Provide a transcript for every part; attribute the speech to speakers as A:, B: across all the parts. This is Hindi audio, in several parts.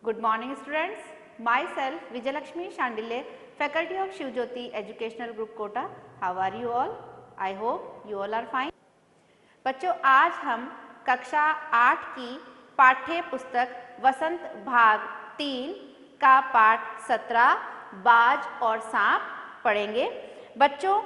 A: Good morning students. Myself Vijayalakshmi Shandile, faculty of Shiv Jyoti Educational Group Kota. How are you all? I hope you all are fine. बच्चों आज हम कक्षा 8 की पाठ्य पुस्तक वसंत भाग 3 का पाठ 17 बाज और सांप पढ़ेंगे। बच्चों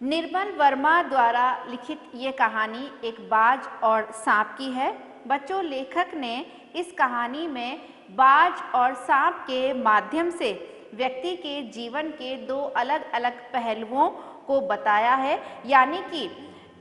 A: निर्मल वर्मा द्वारा लिखित ये कहानी एक बाज और सांप की है। बच्चों लेखक ने इस कहानी में बाज और सांप के माध्यम से व्यक्ति के जीवन के दो अलग अलग पहलुओं को बताया है, यानी कि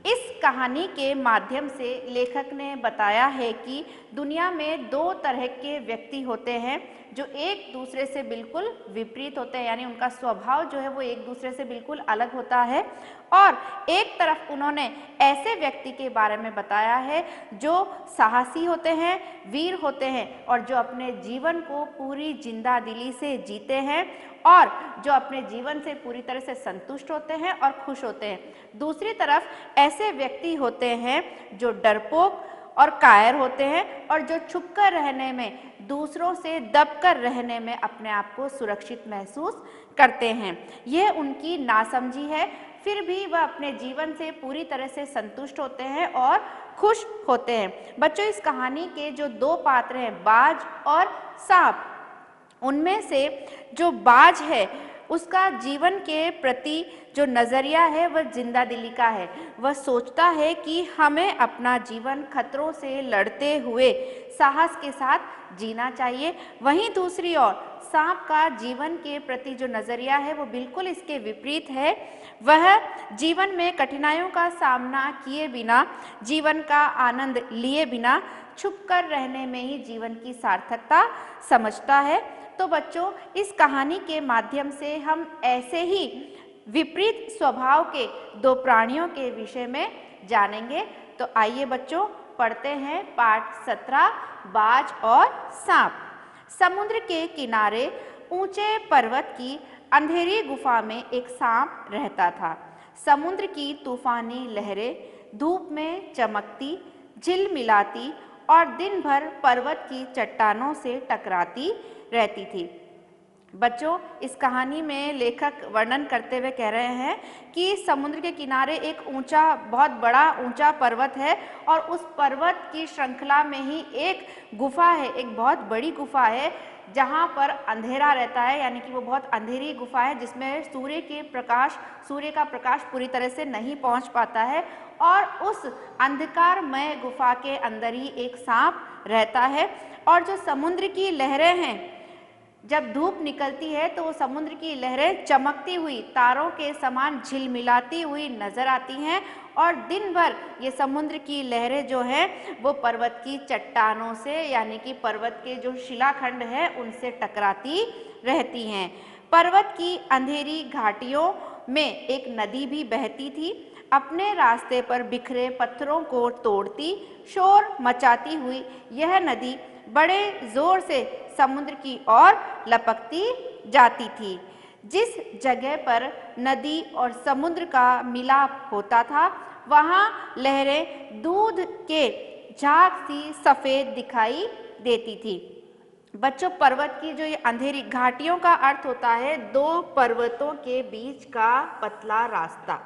A: इस कहानी के माध्यम से लेखक ने बताया है कि दुनिया में दो तरह के व्यक्ति होते हैं जो एक दूसरे से बिल्कुल विपरीत होते हैं, यानी उनका स्वभाव जो है वो एक दूसरे से बिल्कुल अलग होता है। और एक तरफ उन्होंने ऐसे व्यक्ति के बारे में बताया है जो साहसी होते हैं, वीर होते हैं और जो अपने जीवन को पूरी जिंदा दिली से जीते हैं और जो अपने जीवन से पूरी तरह से संतुष्ट होते हैं और खुश होते हैं। दूसरी तरफ ऐसे व्यक्ति होते हैं जो डरपोक और कायर होते हैं और जो छुपकर रहने में, दूसरों से दबकर रहने में अपने आप को सुरक्षित महसूस करते हैं। यह उनकी नासमझी है, फिर भी वह अपने जीवन से पूरी तरह से संतुष्ट होते हैं और खुश होते हैं। बच्चों इस कहानी के जो दो पात्र हैं बाज और सांप, उनमें से जो बाज है उसका जीवन के प्रति जो नज़रिया है वह जिंदा दिली का है। वह सोचता है कि हमें अपना जीवन खतरों से लड़ते हुए साहस के साथ जीना चाहिए। वहीं दूसरी ओर सांप का जीवन के प्रति जो नज़रिया है वो बिल्कुल इसके विपरीत है। वह जीवन में कठिनाइयों का सामना किए बिना, जीवन का आनंद लिए बिना छुपकर रहने में ही जीवन की सार्थकता समझता है। तो बच्चों इस कहानी के माध्यम से हम ऐसे ही विपरीत स्वभाव के दो प्राणियों के विषय में जानेंगे। तो आइए बच्चों पढ़ते हैं पाठ 17 बाज और सांप। समुद्र के किनारे ऊंचे पर्वत की अंधेरी गुफा में एक सांप रहता था। समुद्र की तूफानी लहरें धूप में चमकती, झिलमिलाती और दिन भर पर्वत की चट्टानों से टकराती रहती थी। बच्चों इस कहानी में लेखक वर्णन करते हुए कह रहे हैं कि समुद्र के किनारे एक बहुत बड़ा ऊंचा पर्वत है और उस पर्वत की श्रृंखला में ही एक गुफा है, एक बहुत बड़ी गुफा है जहाँ पर अंधेरा रहता है, यानी कि वो बहुत अंधेरी गुफा है जिसमें सूर्य का प्रकाश पूरी तरह से नहीं पहुँच पाता है। और उस अंधकारमय गुफा के अंदर ही एक सांप रहता है और जो समुद्र की लहरें हैं, जब धूप निकलती है तो वो समुद्र की लहरें चमकती हुई तारों के समान झिलमिलाती हुई नजर आती हैं और दिन भर ये समुद्र की लहरें जो है वो पर्वत की चट्टानों से, यानी कि पर्वत के जो शिलाखंड है उनसे टकराती रहती हैं। पर्वत की अंधेरी घाटियों में एक नदी भी बहती थी। अपने रास्ते पर बिखरे पत्थरों को तोड़ती, शोर मचाती हुई यह नदी बड़े जोर से समुद्र की ओर लपकती जाती थी। जिस जगह पर नदी और समुद्र का मिलाप होता था वहाँ लहरें दूध के झाग सी सफ़ेद दिखाई देती थी। बच्चों पर्वत की जो ये अंधेरी घाटियों का अर्थ होता है दो पर्वतों के बीच का पतला रास्ता।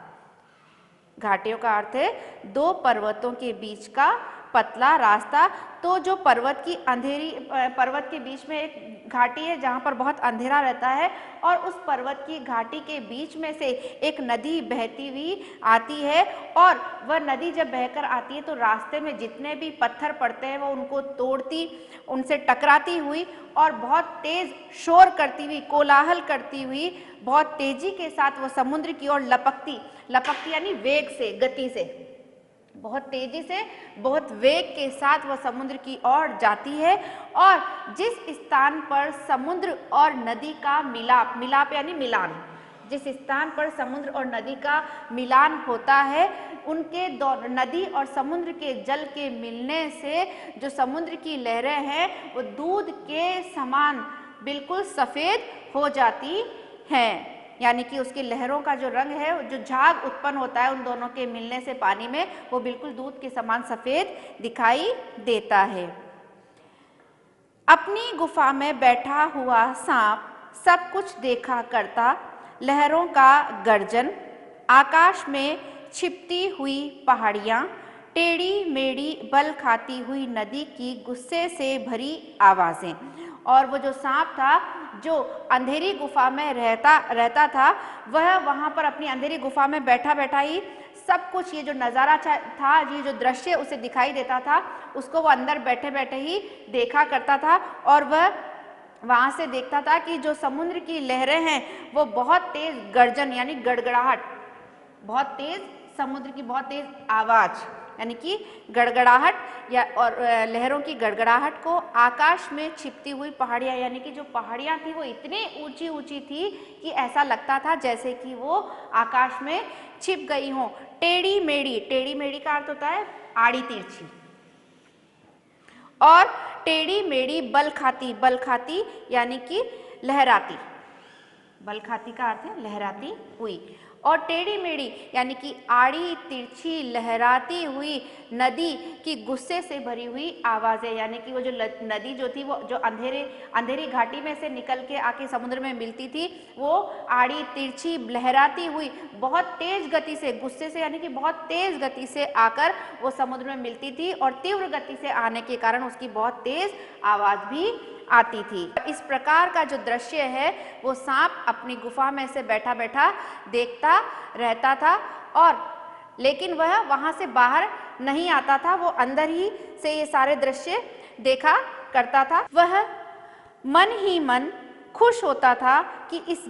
A: घाटियों का अर्थ है दो पर्वतों के बीच का पतला रास्ता। तो जो पर्वत के बीच में एक घाटी है जहाँ पर बहुत अंधेरा रहता है और उस पर्वत की घाटी के बीच में से एक नदी बहती हुई आती है और वह नदी जब बहकर आती है तो रास्ते में जितने भी पत्थर पड़ते हैं वो उनको तोड़ती, उनसे टकराती हुई और बहुत तेज शोर करती हुई, कोलाहल करती हुई बहुत तेजी के साथ वो समुद्र की ओर लपकती यानी वेग से, गति से, बहुत तेजी से, बहुत वेग के साथ वह समुद्र की ओर जाती है। और जिस स्थान पर समुद्र और नदी का मिलाप यानी मिलान, जिस स्थान पर समुद्र और नदी का मिलान होता है उनके नदी और समुद्र के जल के मिलने से जो समुद्र की लहरें हैं वो दूध के समान बिल्कुल सफ़ेद हो जाती हैं, यानी कि उसकी लहरों का जो रंग है, जो झाग उत्पन्न होता है उन दोनों के मिलने से पानी में, वो बिल्कुल दूध के समान सफ़ेद दिखाई देता है। अपनी गुफा में बैठा हुआ सांप सब कुछ देखा करता, लहरों का गर्जन, आकाश में छिपती हुई पहाड़ियाँ, टेढ़ी मेढ़ी बल खाती हुई नदी की गुस्से से भरी आवाज़ें। और वो जो सांप था जो अंधेरी गुफा में रहता था, वह वहाँ पर अपनी अंधेरी गुफा में बैठा बैठा ही सब कुछ ये जो नज़ारा था, ये जो दृश्य उसे दिखाई देता था, उसको वो अंदर बैठे बैठे ही देखा करता था। और वह वहाँ से देखता था कि जो समुद्र की लहरें हैं वो बहुत तेज गर्जन यानी गड़गड़ाहट, बहुत तेज समुद्र की बहुत तेज आवाज़ यानी कि गड़गड़ाहट या और लहरों की गड़गड़ाहट को, आकाश में छिपती हुई पहाड़ियाँ यानी कि जो पहाड़ियाँ थी वो इतनी ऊंची ऊंची थी कि ऐसा लगता था जैसे कि वो आकाश में छिप गई हों। टेढ़ी मेढ़ी का अर्थ होता है आड़ी तिरछी, और टेढ़ी मेढ़ी बल खाती यानी कि लहराती, बल खाती का अर्थ है लहराती हुई, और टेढ़ी मेढ़ी यानी कि आड़ी तिरछी लहराती हुई नदी की गुस्से से भरी हुई आवाज़ें, यानी कि वो जो नदी जो थी वो जो अंधेरी घाटी में से निकल के आके समुद्र में मिलती थी, वो आड़ी तिरछी लहराती हुई बहुत तेज गति से, गुस्से से यानी कि बहुत तेज गति से आकर वो समुद्र में मिलती थी, और तीव्र गति से आने के कारण उसकी बहुत तेज आवाज़ भी आती थी। इस प्रकार का जो दृश्य है वो सांप अपनी गुफा में से बैठा बैठा देखता रहता था, और लेकिन वह वहाँ से बाहर नहीं आता था, वो अंदर ही से ये सारे दृश्य देखा करता था। वह मन ही मन खुश होता था कि इस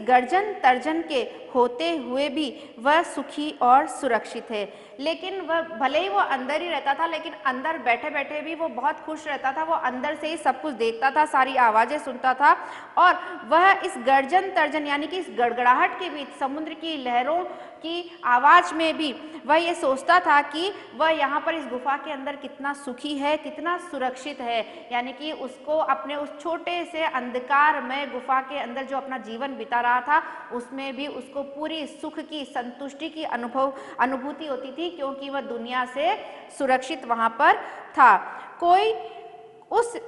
A: गर्जन तर्जन के होते हुए भी वह सुखी और सुरक्षित है। लेकिन वह भले ही वो अंदर ही रहता था, लेकिन अंदर बैठे बैठे भी वो बहुत खुश रहता था, वो अंदर से ही सब कुछ देखता था, सारी आवाज़ें सुनता था, और वह इस गर्जन तर्जन यानी कि इस गड़गड़ाहट के बीच, समुद्र की लहरों की आवाज़ में भी वह ये सोचता था कि वह यहाँ पर इस गुफा के अंदर कितना सुखी है, कितना सुरक्षित है। यानी कि उसको अपने उस छोटे से अंधकार में गुफा के अंदर जो अपना जीवन बिता रहा था, उसमें भी उसको पूरी सुख की, संतुष्टि की अनुभूति होती थी, क्योंकि वह दुनिया से सुरक्षित वहाँ पर था। कोई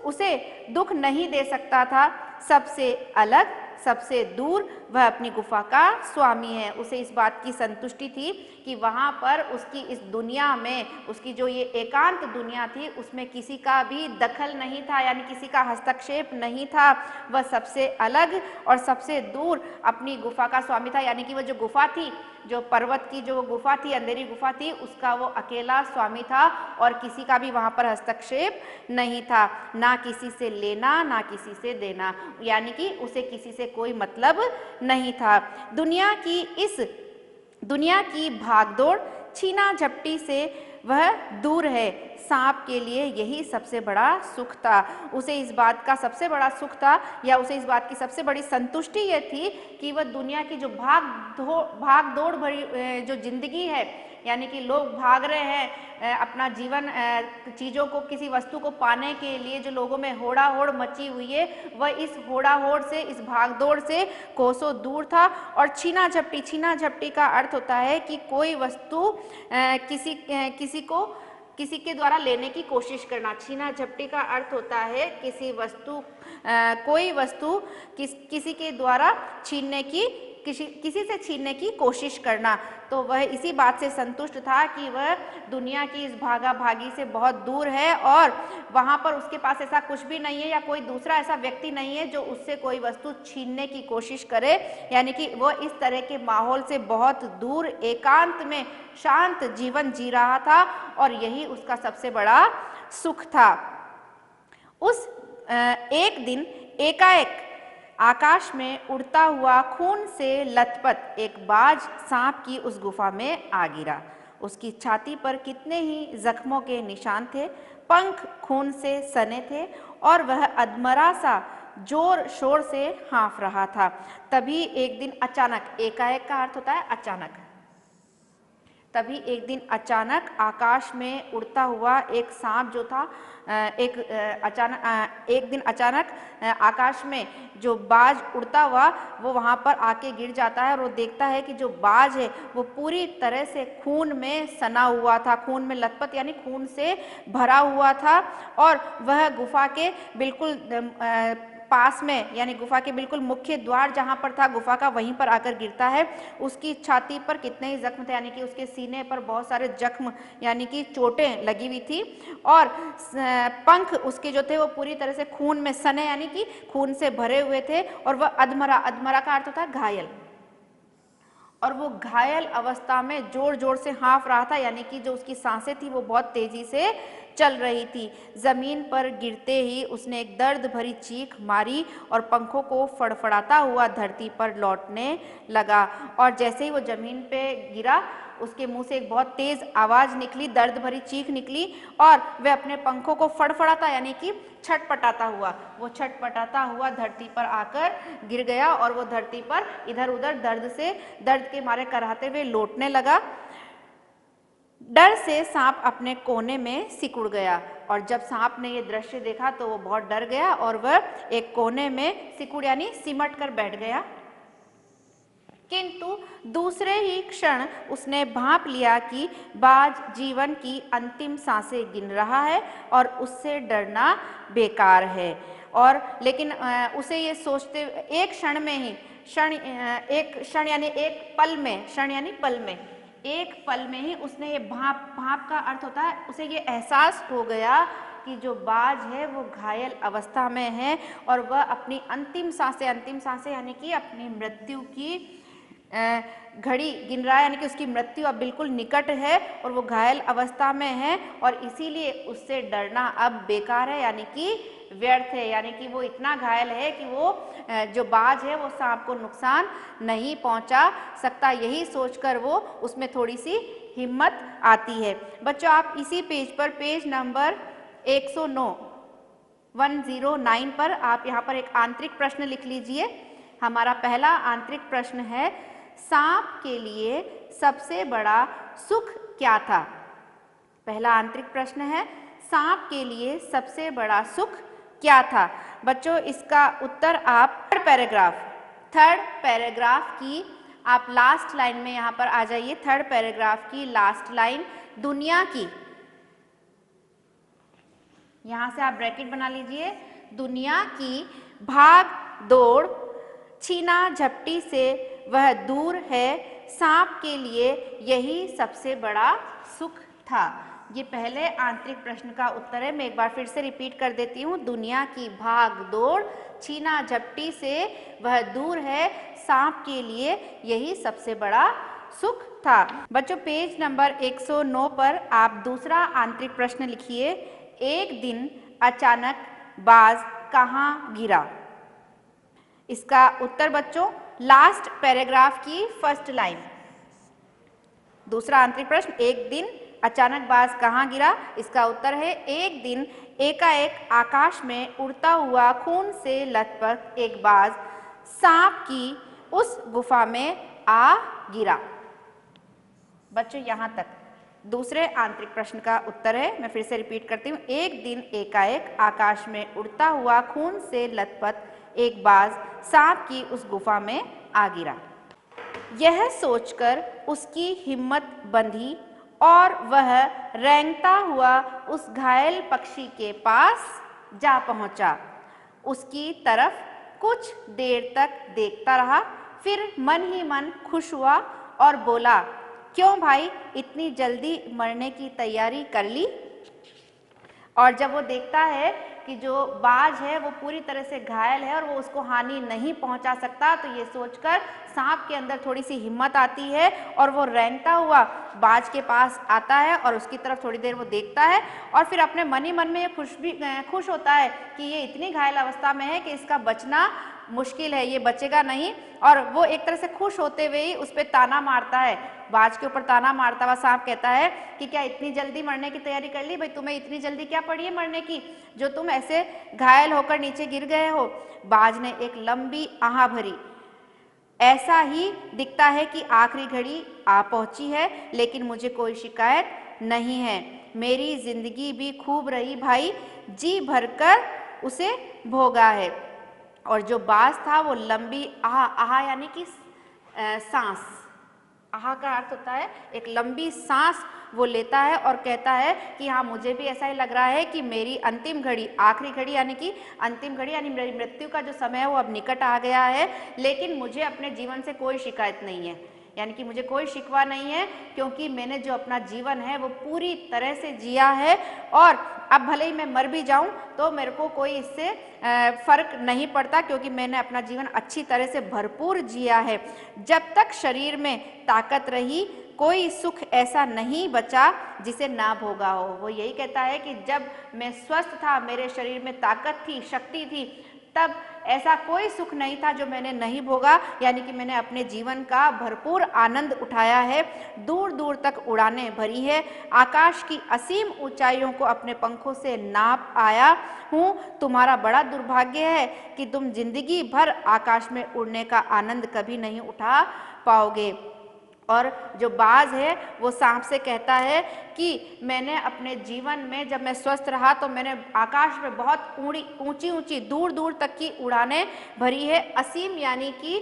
A: उसे दुख नहीं दे सकता था। सबसे अलग, सबसे दूर वह अपनी गुफा का स्वामी है। उसे इस बात की संतुष्टि थी कि वहाँ पर उसकी इस दुनिया में, उसकी जो ये एकांत दुनिया थी, उसमें किसी का भी दखल नहीं था, यानी किसी का हस्तक्षेप नहीं था। वह सबसे अलग और सबसे दूर अपनी गुफा का स्वामी था, यानी कि वह जो गुफा थी, जो पर्वत की जो गुफा थी, अंधेरी गुफा थी, उसका वो अकेला स्वामी था, और किसी का भी वहाँ पर हस्तक्षेप नहीं था, ना किसी से लेना ना किसी से देना, यानी कि उसे किसी से कोई मतलब नहीं था। दुनिया की भागदौड़, छीना झपटी से वह दूर है। सांप के लिए यही सबसे बड़ा सुख था। उसे इस बात का सबसे बड़ा सुख था, या उसे इस बात की सबसे बड़ी संतुष्टि ये थी कि वह दुनिया की जो भाग दौड़ भरी जो जिंदगी है, यानी कि लोग भाग रहे हैं अपना जीवन, चीज़ों को, किसी वस्तु को पाने के लिए जो लोगों में होड़ा होड़ मची हुई है, वह इस होड़ा होड़ से, इस भागदौड़ से कोसों दूर था। और छीना झपटी का अर्थ होता है कि कोई वस्तु किसी के द्वारा लेने की कोशिश करना। छीना झपटी का अर्थ होता है कोई वस्तु किसी के द्वारा किसी से छीनने की कोशिश करना। तो वह इसी बात से संतुष्ट था कि वह दुनिया की इस भागा भागी से बहुत दूर है, और वहाँ पर उसके पास ऐसा कुछ भी नहीं है, या कोई दूसरा ऐसा व्यक्ति नहीं है जो उससे कोई वस्तु छीनने की कोशिश करे। यानी कि वह इस तरह के माहौल से बहुत दूर एकांत में शांत जीवन जी रहा था, और यही उसका सबसे बड़ा सुख था। उस एक दिन एकाएक आकाश में उड़ता हुआ खून से लथपथ एक बाज सांप की उस गुफा में आ गिरा। उसकी छाती पर कितने ही जख्मों के निशान थे, पंख खून से सने थे, और वह अधमरा सा जोर शोर से हाँफ रहा था। तभी एक दिन अचानक, एकाएक का अर्थ होता है अचानक, तभी एक दिन अचानक आकाश में उड़ता हुआ एक सांप जो था, एक दिन अचानक आकाश में जो बाज उड़ता हुआ वो वहाँ पर आके गिर जाता है और वो देखता है कि जो बाज है वो पूरी तरह से खून में सना हुआ था, खून में लथपथ यानी खून से भरा हुआ था। और वह गुफा के बिल्कुल पास में यानी गुफा के बिल्कुल मुख्य द्वार जहाँ पर था गुफा का, वहीं पर आकर गिरता है। उसकी छाती पर कितने ही जख्म थे, यानी कि उसके सीने पर बहुत सारे जख्म यानी कि चोटें लगी हुई थी और पंख उसके जो थे वो पूरी तरह से खून में सने यानी कि खून से भरे हुए थे और वह अधमरा, अधमरा का अर्थ होता है घायल, और वो घायल अवस्था में जोर जोर से हाँफ रहा था, यानी कि जो उसकी सांसें थी वो बहुत तेजी से चल रही थी। जमीन पर गिरते ही उसने एक दर्द भरी चीख मारी और पंखों को फड़फड़ाता हुआ धरती पर लौटने लगा। और जैसे ही वो जमीन पे गिरा उसके मुंह से एक बहुत तेज आवाज निकली, दर्द भरी चीख निकली और वह अपने पंखों को फड़फड़ाता यानी कि छटपटाता हुआ धरती पर आकर गिर गया और वो धरती पर इधर उधर दर्द के मारे कराहते हुए लौटने लगा। डर से सांप अपने कोने में सिकुड़ गया और जब सांप ने ये दृश्य देखा तो वो बहुत डर गया और वह एक कोने में सिकुड़ यानी सिमट कर बैठ गया। किंतु दूसरे ही क्षण उसने भांप लिया कि बाज जीवन की अंतिम सांसें गिन रहा है और उससे डरना बेकार है। और लेकिन उसे ये सोचते एक क्षण में ही एक क्षण यानी एक पल में ही उसने ये भांप का अर्थ होता है, उसे ये एहसास हो गया कि जो बाज है वो घायल अवस्था में है और वह अपनी अंतिम सांसें यानी कि अपनी मृत्यु की घड़ी गिन रहा है, यानी कि उसकी मृत्यु अब बिल्कुल निकट है और वो घायल अवस्था में है और इसीलिए उससे डरना अब बेकार है यानी कि व्यर्थ है, यानी कि वो इतना घायल है कि वो जो बाज है वो सांप को नुकसान नहीं पहुंचा सकता। यही सोचकर वो उसमें थोड़ी सी हिम्मत आती है। बच्चों आप इसी पेज पर पेज नंबर 109 पर आप यहाँ पर एक आंतरिक प्रश्न लिख लीजिए। हमारा पहला आंतरिक प्रश्न है, सांप के लिए सबसे बड़ा सुख क्या था? पहला आंतरिक प्रश्न है, सांप के लिए सबसे बड़ा सुख क्या था? बच्चों इसका उत्तर आप थर्ड पैराग्राफ की आप लास्ट लाइन में यहाँ पर आ जाइए। थर्ड पैराग्राफ की लास्ट लाइन, दुनिया की, यहाँ से आप ब्रैकेट बना लीजिए, दुनिया की भाग दौड़ छीना झपटी से वह दूर है, सांप के लिए यही सबसे बड़ा सुख था। ये पहले आंतरिक प्रश्न का उत्तर है। मैं एक बार फिर से रिपीट कर देती हूँ, दुनिया की भाग दौड़ छीना झपटी से वह दूर है, सांप के लिए यही सबसे बड़ा सुख था। बच्चों पेज नंबर 109 पर आप दूसरा आंतरिक प्रश्न लिखिए, एक दिन अचानक बाज कहाँ गिरा? इसका उत्तर बच्चों लास्ट पैराग्राफ की फर्स्ट लाइन। दूसरा आंतरिक प्रश्न, एक दिन अचानक बाज कहाँ गिरा? इसका उत्तर है, एक दिन एकाएक आकाश में उड़ता हुआ खून से लथपथ एक बाज सांप की उस गुफा में आ गिरा। बच्चों यहाँ तक दूसरे आंतरिक प्रश्न का उत्तर है। मैं फिर से रिपीट करती हूँ, एक दिन एकाएक आकाश में उड़ता हुआ खून से लथपथ एक बाज सांप की उस गुफा में आ गिरा। यह सोचकर उसकी हिम्मत बंधी और वह रेंगता हुआ उस घायल पक्षी के पास जा पहुंचा। उसकी तरफ कुछ देर तक देखता रहा, फिर मन ही मन खुश हुआ और बोला, क्यों भाई इतनी जल्दी मरने की तैयारी कर ली? और जब वो देखता है कि जो बाज है वो पूरी तरह से घायल है और वो उसको हानि नहीं पहुंचा सकता, तो ये सोचकर सांप के अंदर थोड़ी सी हिम्मत आती है और वो रेंगता हुआ बाज के पास आता है और उसकी तरफ थोड़ी देर वो देखता है और फिर अपने मन ही मन में ये खुश होता है कि ये इतनी घायल अवस्था में है कि इसका बचना मुश्किल है, ये बचेगा नहीं। और वो एक तरह से खुश होते हुए ही उस पर ताना मारता है, बाज के ऊपर ताना मारता हुआ सांप कहता है कि क्या इतनी जल्दी मरने की तैयारी कर ली? भाई तुम्हें इतनी जल्दी क्या पड़ी है मरने की, जो तुम ऐसे घायल होकर नीचे गिर गए हो? बाज ने एक लंबी आह भरी, ऐसा ही दिखता है कि आखिरी घड़ी आ पहुंची है, लेकिन मुझे कोई शिकायत नहीं है। मेरी जिंदगी भी खूब रही भाई, जी भरकर उसे भोगा है। और जो बाज था वो लंबी आह यानी कि सांस, आह का अर्थ होता है एक लंबी सांस वो लेता है और कहता है कि हाँ, मुझे भी ऐसा ही लग रहा है कि मेरी अंतिम घड़ी, आखिरी घड़ी यानी कि अंतिम घड़ी यानी मेरी मृत्यु का जो समय है वो अब निकट आ गया है, लेकिन मुझे अपने जीवन से कोई शिकायत नहीं है, यानी कि मुझे कोई शिकवा नहीं है, क्योंकि मैंने जो अपना जीवन है वो पूरी तरह से जिया है। और अब भले ही मैं मर भी जाऊं तो मेरे को कोई इससे फर्क नहीं पड़ता, क्योंकि मैंने अपना जीवन अच्छी तरह से भरपूर जिया है। जब तक शरीर में ताकत रही, कोई सुख ऐसा नहीं बचा जिसे ना भोगा हो। वो यही कहता है कि जब मैं स्वस्थ था, मेरे शरीर में ताकत थी, शक्ति थी, तब ऐसा कोई सुख नहीं था जो मैंने नहीं भोगा, यानी कि मैंने अपने जीवन का भरपूर आनंद उठाया है। दूर दूर तक उड़ानें भरी है, आकाश की असीम ऊंचाइयों को अपने पंखों से नाप आया हूँ। तुम्हारा बड़ा दुर्भाग्य है कि तुम जिंदगी भर आकाश में उड़ने का आनंद कभी नहीं उठा पाओगे। और जो बाज है वो सांप से कहता है कि मैंने अपने जीवन में जब मैं स्वस्थ रहा तो मैंने आकाश में बहुत ऊंची ऊंची दूर दूर तक की उड़ानें भरी है। असीम यानी कि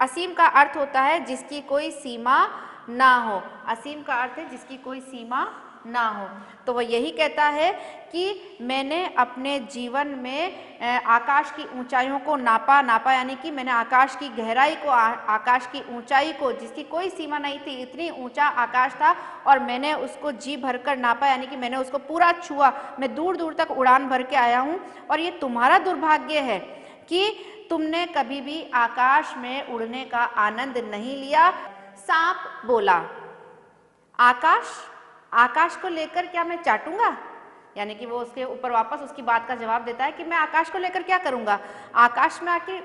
A: असीम का अर्थ होता है जिसकी कोई सीमा ना हो, असीम का अर्थ है जिसकी कोई सीमा ना हो। तो वह यही कहता है कि मैंने अपने जीवन में आकाश की ऊंचाइयों को नापा यानी कि मैंने आकाश की गहराई को, आकाश की ऊंचाई को, जिसकी कोई सीमा नहीं थी, इतनी ऊंचा आकाश था और मैंने उसको जी भरकर नापा, यानी कि मैंने उसको पूरा छुआ, मैं दूर दूर तक उड़ान भर के आया हूँ। और ये तुम्हारा दुर्भाग्य है कि तुमने कभी भी आकाश में उड़ने का आनंद नहीं लिया। सांप बोला, आकाश को लेकर क्या मैं चाटूंगा? यानी कि वो उसके ऊपर वापस उसकी बात का जवाब देता है कि मैं आकाश को लेकर क्या करूंगा? आकाश में आखिर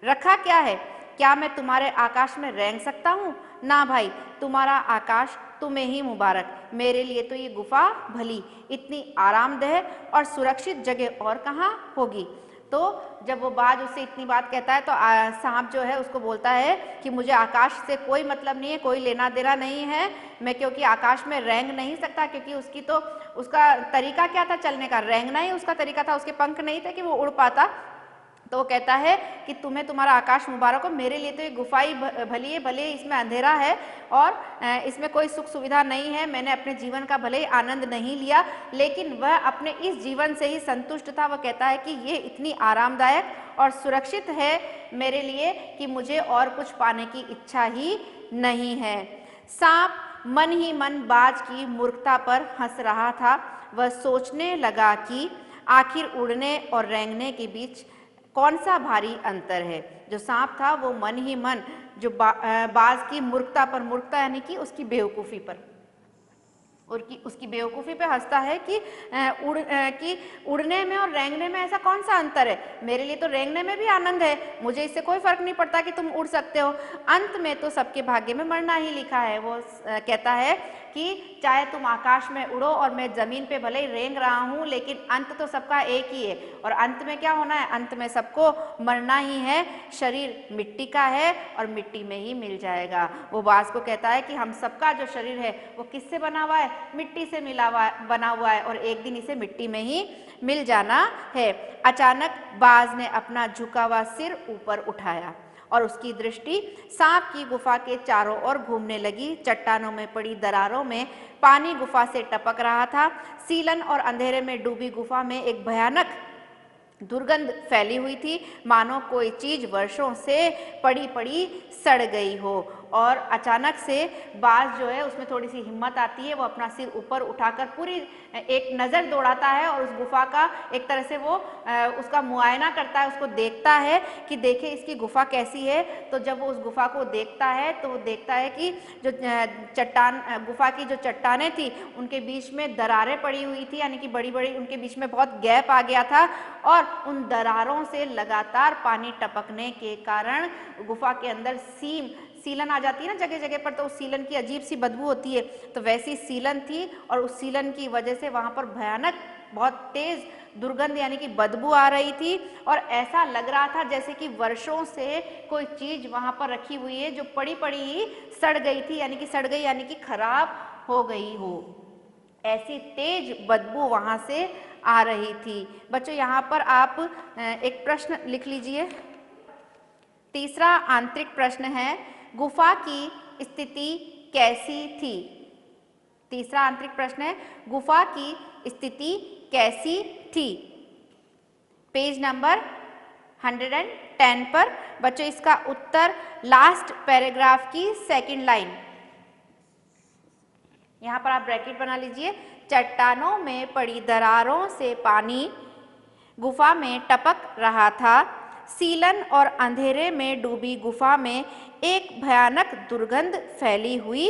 A: रखा क्या है? क्या मैं तुम्हारे आकाश में रेंग सकता हूँ? ना भाई, तुम्हारा आकाश तुम्हें ही मुबारक। मेरे लिए तो ये गुफा भली, इतनी आरामदेह और सुरक्षित जगह और कहाँ होगी। तो जब वो बाज उससे इतनी बात कहता है तो सांप जो है उसको बोलता है कि मुझे आकाश से कोई मतलब नहीं है, कोई लेना देना नहीं है, मैं क्योंकि आकाश में रेंग नहीं सकता, क्योंकि उसका तरीका क्या था चलने का? रेंगना ही उसका तरीका था, उसके पंख नहीं थे कि वो उड़ पाता। तो वो कहता है कि तुम्हें तुम्हारा आकाश मुबारक हो, मेरे लिए तो ये गुफा ही भली है, भले इसमें अंधेरा है और इसमें कोई सुख सुविधा नहीं है, मैंने अपने जीवन का भले ही आनंद नहीं लिया, लेकिन वह अपने इस जीवन से ही संतुष्ट था। वह कहता है कि ये इतनी आरामदायक और सुरक्षित है मेरे लिए कि मुझे और कुछ पाने की इच्छा ही नहीं है। सांप मन ही मन बाज की मूर्खता पर हंस रहा था। वह सोचने लगा कि आखिर उड़ने और रेंगने के बीच कौन सा भारी अंतर है। जो सांप था वो मन ही मन जो बाज की मूर्खता पर, मूर्खता यानी कि उसकी बेवकूफ़ी पर, उसकी बेवकूफ़ी पे हंसता है कि उड़ने में और रेंगने में ऐसा कौन सा अंतर है? मेरे लिए तो रेंगने में भी आनंद है, मुझे इससे कोई फर्क नहीं पड़ता कि तुम उड़ सकते हो। अंत में तो सबके भाग्य में मरना ही लिखा है। वो कहता है कि चाहे तुम आकाश में उड़ो और मैं ज़मीन पे भले ही रेंग रहा हूँ, लेकिन अंत तो सबका एक ही है। और अंत में क्या होना है? अंत में सबको मरना ही है। शरीर मिट्टी का है और मिट्टी में ही मिल जाएगा। वो बाज को कहता है कि हम सबका जो शरीर है वो किससे बना हुआ है? मिट्टी से बना हुआ है और एक दिन इसे मिट्टी में ही मिल जाना है। अचानक बाज ने अपना झुका हुआ सिर ऊपर उठाया और उसकी दृष्टि सांप की गुफा के चारों ओर घूमने लगी। चट्टानों में पड़ी दरारों में पानी गुफा से टपक रहा था। सीलन और अंधेरे में डूबी गुफा में एक भयानक दुर्गंध फैली हुई थी, मानो कोई चीज वर्षों से पड़ी पड़ी सड़ गई हो। और अचानक से बाज जो है उसमें थोड़ी सी हिम्मत आती है, वो अपना सिर ऊपर उठाकर पूरी एक नज़र दौड़ाता है और उस गुफा का एक तरह से वो उसका मुआयना करता है, उसको देखता है कि देखे इसकी गुफा कैसी है। तो जब वो उस गुफा को देखता है तो वो देखता है कि जो गुफा की जो चट्टानें थी उनके बीच में दरारें पड़ी हुई थी, यानी कि बड़ी बड़ी उनके बीच में बहुत गैप आ गया था और उन दरारों से लगातार पानी टपकने के कारण गुफा के अंदर सीलन आ जाती है ना जगह जगह पर, तो उस सीलन की अजीब सी बदबू होती है। तो वैसी सीलन थी और उस सीलन की वजह से वहाँ पर भयानक बहुत तेज दुर्गंध यानी कि बदबू आ रही थी और ऐसा लग रहा था जैसे कि वर्षों से कोई चीज वहां पर रखी हुई है जो पड़ी पड़ी ही सड़ गई थी, यानी कि सड़ गई यानी कि खराब हो गई हो। ऐसी तेज बदबू वहां से आ रही थी। बच्चों यहाँ पर आप एक प्रश्न लिख लीजिए। तीसरा आंतरिक प्रश्न है, गुफा की स्थिति कैसी थी? तीसरा आंतरिक प्रश्न है, गुफा की स्थिति कैसी थी? पेज नंबर 110 पर। बच्चों इसका उत्तर लास्ट पैराग्राफ की सेकंड लाइन, यहां पर आप ब्रैकेट बना लीजिए। चट्टानों में पड़ी दरारों से पानी गुफा में टपक रहा था। सीलन और अंधेरे में डूबी गुफा में एक भयानक दुर्गंध फैली हुई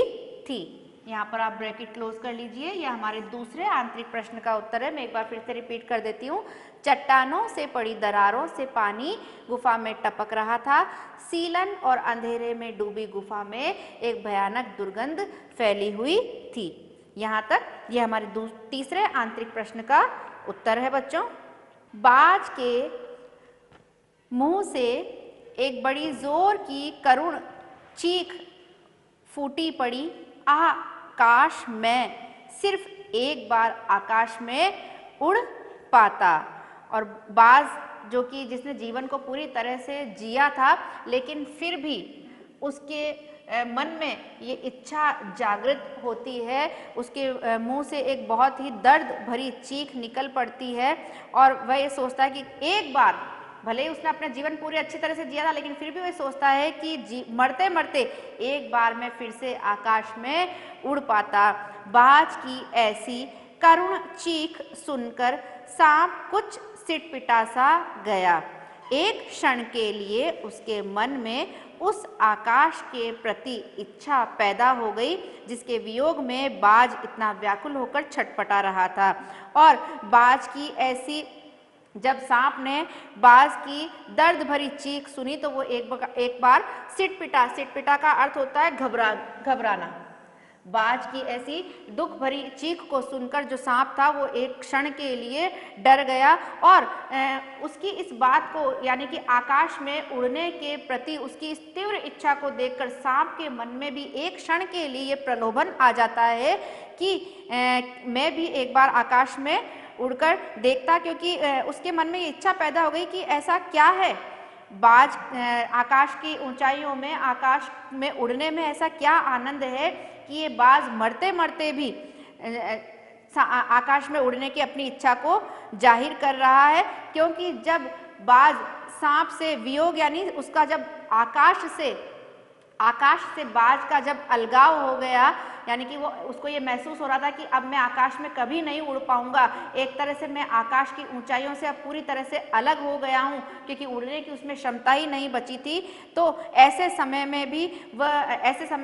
A: थी। यहाँ पर आप ब्रैकेट क्लोज कर लीजिए। यह हमारे दूसरे आंतरिक प्रश्न का उत्तर है। मैं एक बार फिर से रिपीट कर देती हूँ। चट्टानों से पड़ी दरारों से पानी गुफा में टपक रहा था। सीलन और अंधेरे में डूबी गुफा में एक भयानक दुर्गंध फैली हुई थी। यहाँ तक यह हमारे तीसरे आंतरिक प्रश्न का उत्तर है। बच्चों, बाज के मुंह से एक बड़ी जोर की करुण चीख फूटी पड़ी। आकाश में, सिर्फ एक बार आकाश में उड़ पाता। और बाज जो कि जिसने जीवन को पूरी तरह से जिया था, लेकिन फिर भी उसके मन में ये इच्छा जागृत होती है, उसके मुंह से एक बहुत ही दर्द भरी चीख निकल पड़ती है और वह ये सोचता है कि एक बार, भले ही उसने अपना जीवन पूरी अच्छी तरह से जिया था, लेकिन फिर भी वह सोचता है कि मरते मरते एक बार मैं फिर से आकाश में उड़ पाता। बाज की ऐसी करुण चीख सुनकर सांप कुछ सिटपिटा सा गया। एक क्षण के लिए उसके मन में उस आकाश के प्रति इच्छा पैदा हो गई जिसके वियोग में बाज इतना व्याकुल होकर छटपटा रहा था। और बाज की ऐसी, जब सांप ने बाज की दर्द भरी चीख सुनी तो वो एक बार सिटपिटा, सिटपिटा का अर्थ होता है घबराना। बाज की ऐसी दुख भरी चीख को सुनकर जो सांप था वो एक क्षण के लिए डर गया और उसकी इस बात को, यानी कि आकाश में उड़ने के प्रति उसकी इस तीव्र इच्छा को देखकर सांप के मन में भी एक क्षण के लिए ये प्रलोभन आ जाता है कि मैं भी एक बार आकाश में उड़कर देखता, क्योंकि उसके मन में ये इच्छा पैदा हो गई कि ऐसा क्या है, बाज आकाश की ऊंचाइयों में, आकाश में उड़ने में ऐसा क्या आनंद है कि ये बाज मरते मरते भी आकाश में उड़ने की अपनी इच्छा को जाहिर कर रहा है। क्योंकि जब बाज सांप से वियोग, यानी उसका जब आकाश से बाज का जब अलगाव हो गया, यानी कि वो उसको ये महसूस हो रहा था कि अब मैं आकाश में कभी नहीं उड़ पाऊंगा, एक तरह से मैं आकाश की ऊंचाइयों से अब पूरी तरह से अलग हो गया हूँ, क्योंकि उड़ने की उसमें क्षमता ही नहीं बची थी। तो ऐसे समय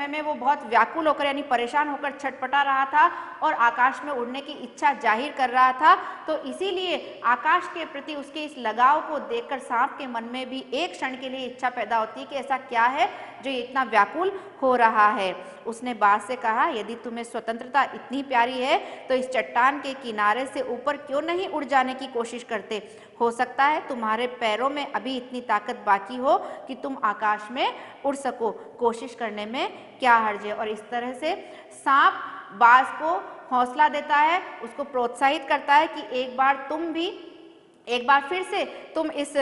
A: में वो बहुत व्याकुल होकर, यानी परेशान होकर छटपटा रहा था और आकाश में उड़ने की इच्छा जाहिर कर रहा था। तो इसीलिए आकाश के प्रति उसके इस लगाव को देखकर सांप के मन में भी एक क्षण के लिए इच्छा पैदा होती है कि ऐसा क्या है जो इतना व्याकुल हो रहा है। उसने बाज से कहा, यदि तुम्हें स्वतंत्रता इतनी प्यारी है तो इस चट्टान के किनारे से ऊपर क्यों नहीं उड़ जाने की कोशिश करते? हो सकता है तुम्हारे पैरों में अभी इतनी ताकत बाकी हो कि तुम आकाश में उड़ सको। कोशिश करने में क्या हर्ज है? और इस तरह से सांप बाज को हौसला देता है, उसको प्रोत्साहित करता है कि एक बार फिर से तुम इस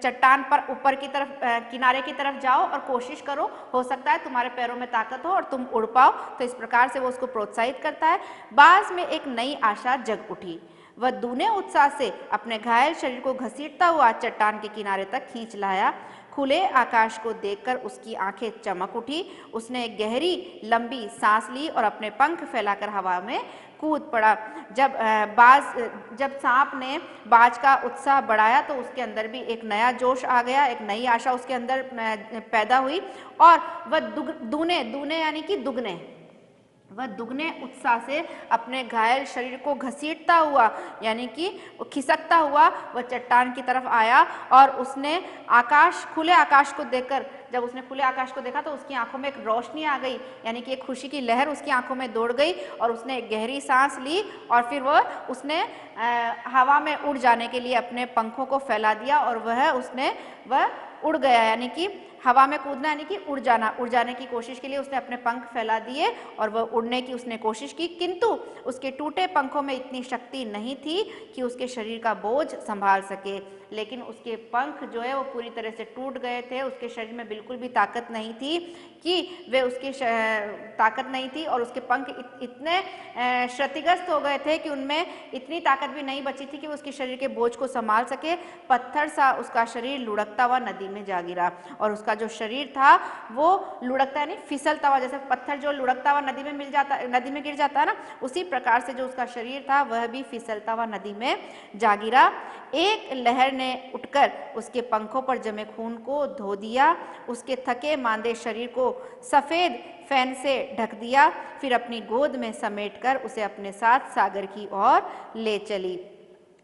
A: चट्टान पर ऊपर की तरफ, किनारे की तरफ जाओ और कोशिश करो, हो सकता है तुम्हारे पैरों में ताकत हो और तुम उड़ पाओ। तो इस प्रकार से वो उसको प्रोत्साहित करता है। बाज में एक नई आशा जग उठी। वह दूने उत्साह से अपने घायल शरीर को घसीटता हुआ चट्टान के किनारे तक खींच लाया। खुले आकाश को देखकर उसकी आंखें चमक उठी। उसने एक गहरी लंबी सांस ली और अपने पंख फैलाकर हवा में कूद पड़ा। जब सांप ने बाज का उत्साह बढ़ाया तो उसके अंदर भी एक नया जोश आ गया, एक नई आशा उसके अंदर पैदा हुई और वह दूने यानी कि दुगने, वह दुगने उत्साह से अपने घायल शरीर को घसीटता हुआ यानी कि खिसकता हुआ वह चट्टान की तरफ आया और उसने खुले आकाश को देखकर, जब उसने खुले आकाश को देखा तो उसकी आंखों में एक रोशनी आ गई, यानी कि एक खुशी की लहर उसकी आंखों में दौड़ गई और उसने एक गहरी सांस ली और फिर उसने हवा में उड़ जाने के लिए अपने पंखों को फैला दिया और वह उड़ गया, यानी कि हवा में कूदना यानी कि उड़ जाने की कोशिश के लिए उसने अपने पंख फैला दिए और वह उड़ने की उसने कोशिश की, किंतु उसके टूटे पंखों में इतनी शक्ति नहीं थी कि उसके शरीर का बोझ संभाल सके। लेकिन उसके पंख जो है वो पूरी तरह से टूट गए थे, उसके शरीर में बिल्कुल भी ताकत नहीं थी ताकत नहीं थी और उसके पंख इतने क्षतिग्रस्त हो गए थे कि उनमें इतनी ताकत भी नहीं बची थी कि वो उसके शरीर के बोझ को संभाल सके। पत्थर सा उसका शरीर लुढ़कता हुआ नदी में जा गिरा और उसका जो शरीर था वो लुढ़कता यानी फिसलता हुआ, जैसे पत्थर जो लुढ़कता हुआ नदी में गिर जाता है ना, उसी प्रकार से जो उसका शरीर था वह भी फिसलता हुआ नदी में जा गिरा। एक लहर ने उठकर उसके पंखों पर जमे खून को धो दिया, उसके थके मांदे शरीर को सफेद फैन से ढक दिया, फिर अपनी गोद में समेटकर उसे अपने साथ सागर की ओर ले चली।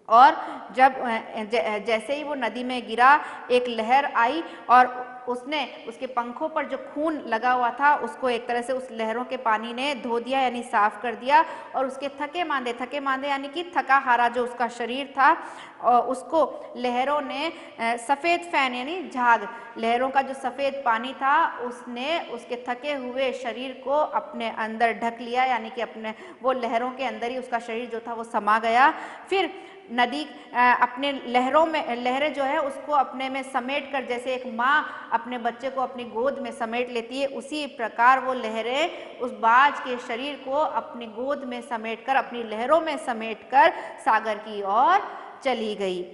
A: और जैसे ही वो नदी में गिरा एक लहर आई और उसने उसके पंखों पर जो खून लगा हुआ था उसको एक तरह से उस लहरों के पानी ने धो दिया यानी साफ कर दिया और उसके थके मांदे यानी कि थका हारा जो उसका शरीर था उसको लहरों ने सफ़ेद फैन यानी झाग, लहरों का जो सफ़ेद पानी था उसने उसके थके हुए शरीर को अपने अंदर ढक लिया, यानी कि वो लहरों के अंदर ही उसका शरीर जो था वो समा गया। फिर नदी अपने लहरें जो है उसको अपने में समेट कर, जैसे एक माँ अपने बच्चे को अपनी गोद में समेट लेती है, उसी प्रकार वो लहरें उस बाज के शरीर को अपनी गोद में समेटकर, अपनी लहरों में समेटकर सागर की ओर चली गई।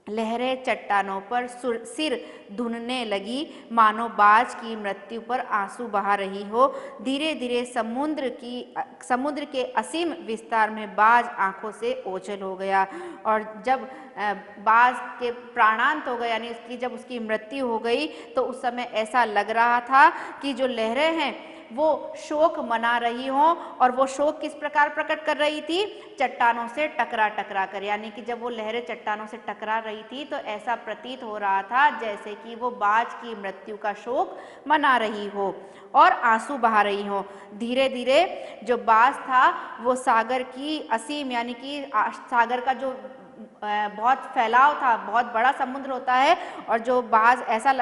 A: लहरें चट्टानों पर सिर धुनने लगी, मानो बाज की मृत्यु पर आंसू बहा रही हो। धीरे धीरे समुद्र के असीम विस्तार में बाज आंखों से ओझल हो गया और जब बाज के प्राणांत हो गए यानी जब उसकी मृत्यु हो गई तो उस समय ऐसा लग रहा था कि जो लहरें हैं वो शोक मना रही हों और वो शोक किस प्रकार प्रकट कर रही थी, चट्टानों से टकरा कर, यानी कि जब वो लहरें चट्टानों से टकरा रही थी तो ऐसा प्रतीत हो रहा था जैसे कि वो बाज की मृत्यु का शोक मना रही हो और आंसू बहा रही हो। धीरे धीरे जो बाज था वो सागर की असीम यानी कि सागर का जो बहुत फैलाव था, बहुत बड़ा समुद्र होता है और जो बाज ऐसा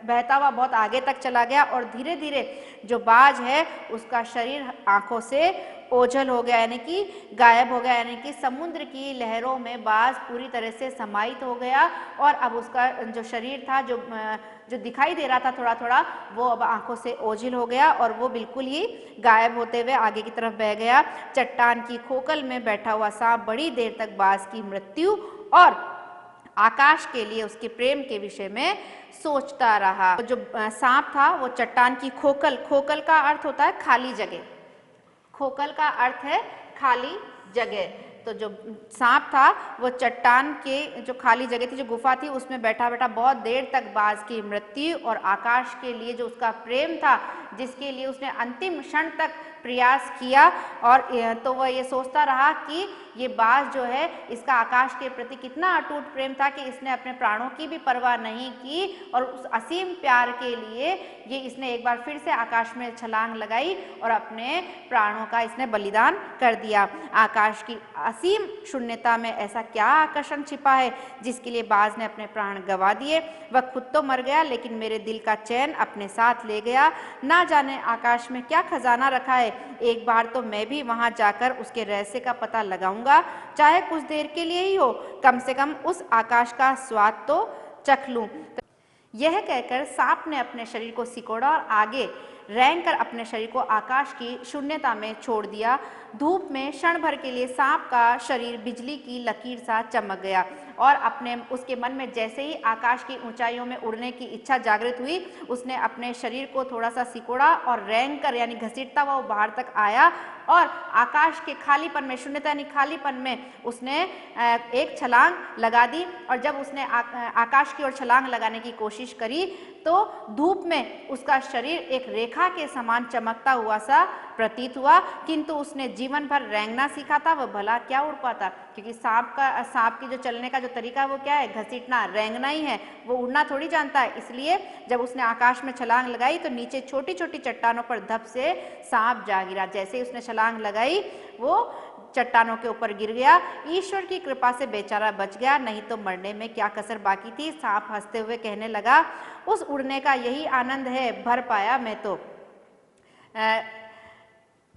A: बहता हुआ बहुत आगे तक चला गया और धीरे धीरे जो बाज है उसका शरीर आंखों से ओझल हो गया यानी कि गायब हो गया, यानी कि समुद्र की लहरों में बाज पूरी तरह से समाहित हो गया और अब उसका जो शरीर था जो दिखाई दे रहा था थोड़ा थोड़ा वो अब आंखों से ओझल हो गया और वो बिल्कुल ही गायब होते हुए आगे की तरफ बह गया। चट्टान की खोखल में बैठा हुआ सांप बड़ी देर तक बाज की मृत्यु और आकाश के लिए उसके प्रेम के विषय में सोचता रहा। जो सांप था वो चट्टान की खोखल का अर्थ होता है खाली जगह, खोखल का अर्थ है खाली जगह। तो जो सांप था वो चट्टान के जो खाली जगह थी, जो गुफा थी, उसमें बैठा बैठा बहुत देर तक बाज की मृत्यु और आकाश के लिए जो उसका प्रेम था, जिसके लिए उसने अंतिम क्षण तक प्रयास किया और तो वह ये सोचता रहा कि ये बाज जो है इसका आकाश के प्रति कितना अटूट प्रेम था कि इसने अपने प्राणों की भी परवाह नहीं की और उस असीम प्यार के लिए ये इसने एक बार फिर से आकाश में छलांग लगाई और अपने प्राणों का इसने बलिदान कर दिया। आकाश की असीम शून्यता में ऐसा क्या आकर्षण छिपा है जिसके लिए बाज ने अपने प्राण गंवा दिए। वह खुद तो मर गया लेकिन मेरे दिल का चैन अपने साथ ले गया। ना जाने आकाश में क्या खजाना रखा है, एक बार तो मैं भी वहां जाकर उसके रहस्य का पता लगाऊंगा, चाहे कुछ देर के लिए ही हो, कम से कम उस आकाश का स्वाद तो चख लूं। यह कहकर सांप ने अपने शरीर को सिकोड़ा और आगे रेंग कर अपने शरीर को आकाश की शून्यता में छोड़ दिया। धूप में क्षण भर के लिए सांप का शरीर बिजली की लकीर सा चमक गया और अपने उसके मन में जैसे ही आकाश की ऊंचाइयों में उड़ने की इच्छा जागृत हुई, उसने अपने शरीर को थोड़ा सा सिकोड़ा और रेंग कर यानी घसीटता हुआ वो बाहर तक आया और आकाश के खालीपन में, शून्यता यानी खालीपन में उसने एक छलांग लगा दी। और जब उसने आकाश की ओर छलांग लगाने की कोशिश करी तो धूप में उसका शरीर एक रेखा के समान चमकता हुआ सा प्रतीत हुआ, किंतु उसने जीवन भर रेंगना सीखा था, वह भला क्या उड़ पाता, क्योंकि सांप की जो चलने का जो तरीका है वो क्या है, घसीटना, रेंगना ही है, वो उड़ना थोड़ी जानता है। इसलिए जब उसने आकाश में छलांग लगाई तो नीचे छोटी छोटी चट्टानों पर धप से सांप जा गिरा। जैसे ही उसने छलांग लगाई वो चट्टानों के ऊपर गिर गया। ईश्वर की कृपा से बेचारा बच गया, नहीं तो मरने में क्या कसर बाकी थी। सांप हंसते हुए कहने लगा, उस उड़ने का यही आनंद है, भर पाया मैं तो।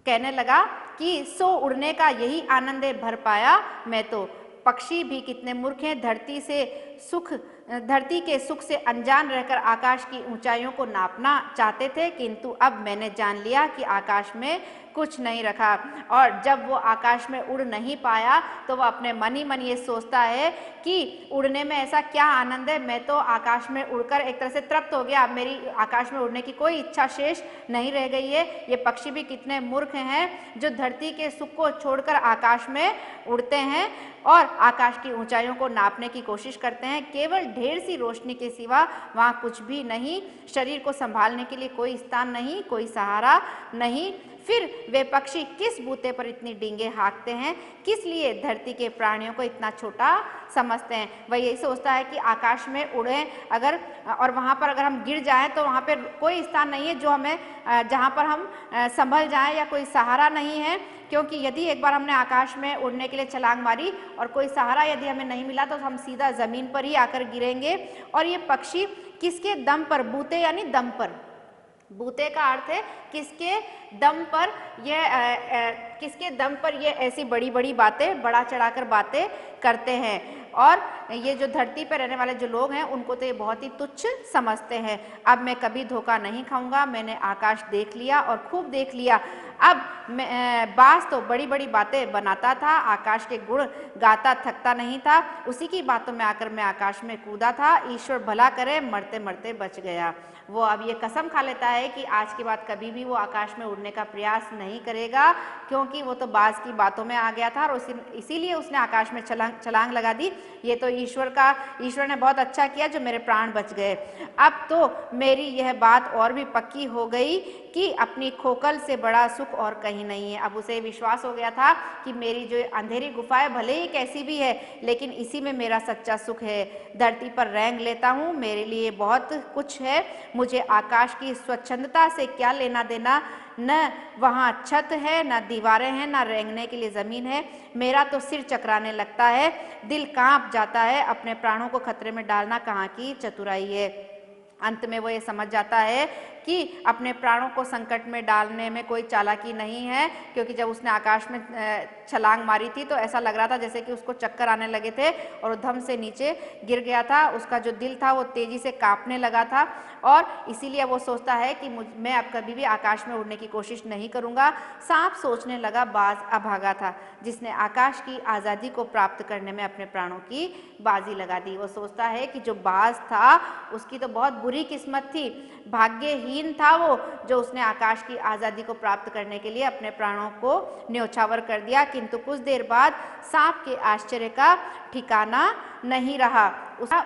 A: कहने लगा कि सो उड़ने का यही आनंद है, भर पाया मैं तो। पक्षी भी कितने मूर्ख हैं, धरती के सुख से अनजान रहकर आकाश की ऊंचाइयों को नापना चाहते थे, किंतु अब मैंने जान लिया कि आकाश में कुछ नहीं रखा। और जब वो आकाश में उड़ नहीं पाया तो वह अपने मन ही मन ये सोचता है कि उड़ने में ऐसा क्या आनंद है, मैं तो आकाश में उड़कर एक तरह से तृप्त हो गया, अब मेरी आकाश में उड़ने की कोई इच्छा शेष नहीं रह गई है। ये पक्षी भी कितने मूर्ख हैं जो धरती के सुख को छोड़कर आकाश में उड़ते हैं और आकाश की ऊंचाइयों को नापने की कोशिश करते हैं। केवल ढेर सी रोशनी के सिवा वहाँ कुछ भी नहीं, शरीर को संभालने के लिए कोई स्थान नहीं, कोई सहारा नहीं। फिर वे पक्षी किस बूते पर इतनी डींगे हाँकते हैं, किस लिए धरती के प्राणियों को इतना छोटा समझते हैं। वह यही सोचता है कि आकाश में उड़ें अगर, और वहाँ पर अगर हम गिर जाएं तो वहाँ पर कोई स्थान नहीं है जो हमें, जहाँ पर हम संभल जाएं, या कोई सहारा नहीं है। क्योंकि यदि एक बार हमने आकाश में उड़ने के लिए छलांग मारी और कोई सहारा यदि हमें नहीं मिला तो हम सीधा ज़मीन पर ही आकर गिरेंगे। और ये पक्षी किसके दम पर, बूते यानी दम पर, बूते का अर्थ है किसके दम पर, किसके दम पर ये ऐसी बड़ी बड़ी बातें, बढ़ा चढ़ाकर बातें करते हैं। और ये जो धरती पर रहने वाले जो लोग हैं उनको तो ये बहुत ही तुच्छ समझते हैं। अब मैं कभी धोखा नहीं खाऊंगा, मैंने आकाश देख लिया और खूब देख लिया। अब बाज तो बड़ी बड़ी बातें बनाता था, आकाश के गुण गाता थकता नहीं था, उसी की बातों में आकर मैं आकाश में कूदा था। ईश्वर भला करे, मरते मरते बच गया। वो अब ये कसम खा लेता है कि आज के बाद कभी भी वो आकाश में उड़ने का प्रयास नहीं करेगा, क्योंकि वो तो बाज की बातों में आ गया था और इसीलिए उसने आकाश में छलांग लगा दी। ये तो ईश्वर ने बहुत अच्छा किया जो मेरे प्राण बच गए। अब तो मेरी यह बात और भी पक्की हो गई कि अपनी खोखल से बड़ा सुख और कहीं नहीं है। अब उसे विश्वास हो गया था कि मेरी जो अंधेरी गुफा है भले ही कैसी भी है, लेकिन इसी में मेरा सच्चा सुख है। धरती पर रेंग लेता हूँ, मेरे लिए बहुत कुछ है, मुझे आकाश की स्वच्छंदता से क्या लेना देना। न वहाँ छत है, न दीवारें हैं, न रेंगने के लिए ज़मीन है। मेरा तो सिर चकराने लगता है, दिल कांप जाता है, अपने प्राणों को खतरे में डालना कहाँ की चतुराई है। अंत में वो ये समझ जाता है कि अपने प्राणों को संकट में डालने में कोई चालाकी नहीं है, क्योंकि जब उसने आकाश में छलांग मारी थी तो ऐसा लग रहा था जैसे कि उसको चक्कर आने लगे थे और धम से नीचे गिर गया था। उसका जो दिल था वो तेजी से कांपने लगा था और इसीलिए वो सोचता है कि मैं अब कभी भी आकाश में उड़ने की कोशिश नहीं करूँगा। सांप सोचने लगा, बाज अभागा था जिसने आकाश की आज़ादी को प्राप्त करने में अपने प्राणों की बाजी लगा दी। वो सोचता है कि जो बाज था उसकी तो बहुत बुरी किस्मत थी, भाग्यहीन था वो जो उसने आकाश की आज़ादी को प्राप्त करने के लिए अपने प्राणों को न्योछावर कर दिया। किंतु कुछ देर बाद सांप के आश्चर्य का ठिकाना नहीं रहा।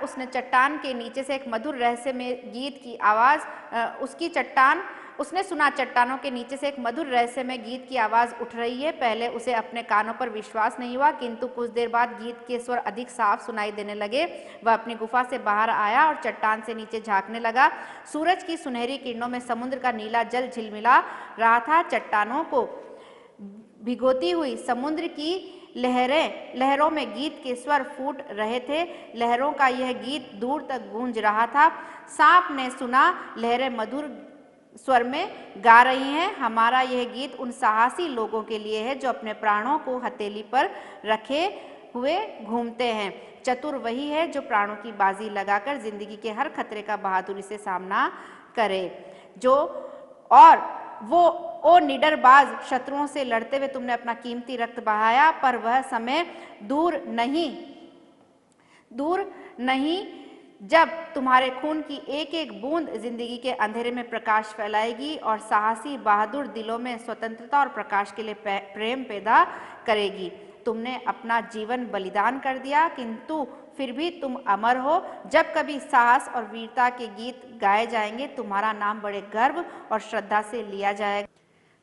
A: उसने चट्टान के नीचे से एक मधुर रहस्यमय गीत की आवाज़ उसने सुना। चट्टानों के नीचे से एक मधुर रहस्यमय गीत की आवाज़ उठ रही है। पहले उसे अपने कानों पर विश्वास नहीं हुआ, किंतु कुछ देर बाद गीत के स्वर अधिक साफ सुनाई देने लगे। वह अपनी गुफा से बाहर आया और चट्टान से नीचे झांकने लगा। सूरज की सुनहरी किरणों में समुद्र का नीला जल झिलमिला रहा था। चट्टानों को भिगोती हुई समुद्र की लहरों में गीत के स्वर फूट रहे थे। लहरों का यह गीत दूर तक गूंज रहा था। सांप ने सुना, लहरें मधुर स्वर में गा रही हैं, हमारा यह गीत उन साहसी लोगों के लिए है जो अपने प्राणों को हथेली पर रखे हुए घूमते हैं। चतुर वही है जो प्राणों की बाजी लगाकर जिंदगी के हर खतरे का बहादुरी से सामना करे। ओ निडरबाज, शत्रुओं से लड़ते हुए तुमने अपना कीमती रक्त बहाया, पर वह समय दूर नहीं दूर नहीं, जब तुम्हारे खून की एक एक बूंद जिंदगी के अंधेरे में प्रकाश फैलाएगी और साहसी बहादुर दिलों में स्वतंत्रता और प्रकाश के लिए प्रेम पैदा करेगी। तुमने अपना जीवन बलिदान कर दिया, किंतु फिर भी तुम अमर हो। जब कभी साहस और वीरता के गीत गाए जाएंगे, तुम्हारा नाम बड़े गर्व और श्रद्धा से लिया जाएगा।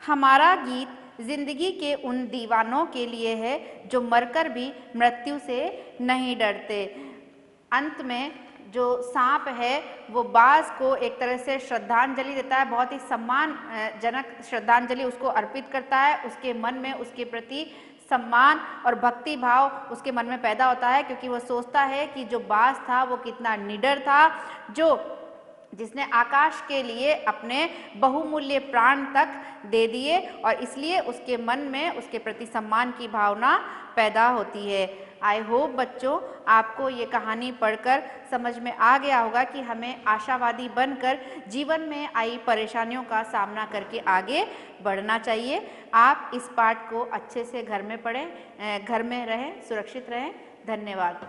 A: हमारा गीत जिंदगी के उन दीवानों के लिए है जो मरकर भी मृत्यु से नहीं डरते। अंत में जो सांप है वो बाज को एक तरह से श्रद्धांजलि देता है, बहुत ही सम्मान जनक श्रद्धांजलि उसको अर्पित करता है। उसके मन में उसके प्रति सम्मान और भक्ति भाव उसके मन में पैदा होता है, क्योंकि वो सोचता है कि जो बाज था वो कितना निडर था, जिसने आकाश के लिए अपने बहुमूल्य प्राण तक दे दिए, और इसलिए उसके मन में उसके प्रति सम्मान की भावना पैदा होती है। आई होप बच्चों आपको ये कहानी पढ़कर समझ में आ गया होगा कि हमें आशावादी बनकर जीवन में आई परेशानियों का सामना करके आगे बढ़ना चाहिए। आप इस पाठ को अच्छे से घर में पढ़ें, घर में रहें, सुरक्षित रहें। धन्यवाद।